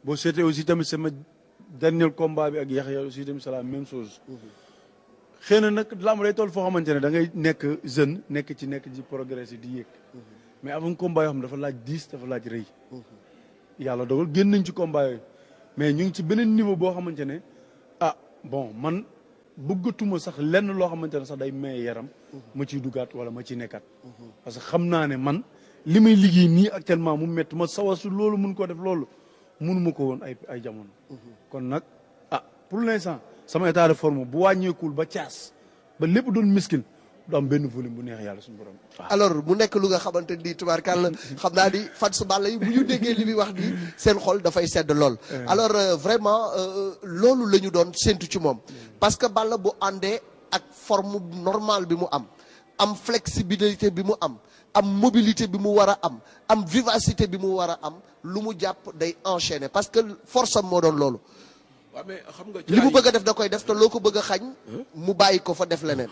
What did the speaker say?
boo seetee aussi tamit sama dernier combat bi ak Yaxya aussi tamit c'est la même chose. xëy na nag lamb day toll foo xamante ne da ngay nekk jeune nekk ci progresser di yéeg. mais avant combat yoo xam dafa laaj 10 dafa laaj rëy. yàlla dogal génn nañ ci combat yooyu mais ñu ngi ci beneen niveau boo xamante ne ah bon man bëggatuma sax lenn loo xamante ne sax day maye yaram. ma ciy dugaat wala ma ciy nekkaat. parce que xam naa ne man li may liggéey nii actuellement mu métti ma sawasu loolu mun koo def loolu munuma ko woon ay jamono. kon nag ah pour l'instant sama état de forme bu wàññeekul ba caas ba lépp doon miskil du am benn volume bu neex yàlla suñu borom. alors mu nekk lu nga xamante ni tubaarkàlla xam naa ni fans Balla yi bu ñu déggee li muy wax ni seen xol dafay sedd lool. alors vraiment loolu la ñu doon séntu ci moom. parce que Balla bu àndee ak forme normale bi mu am flexibilité bi mu am mobilité bi mu war a am vivacité bi mu war a am lu mu jàpp day enchaîner parce que force am moo doon loolu. waaw mais xam nga li mu bëgg a def da koy def te loo ko bëgg a xañ mu bàyyi ko fa def leneen.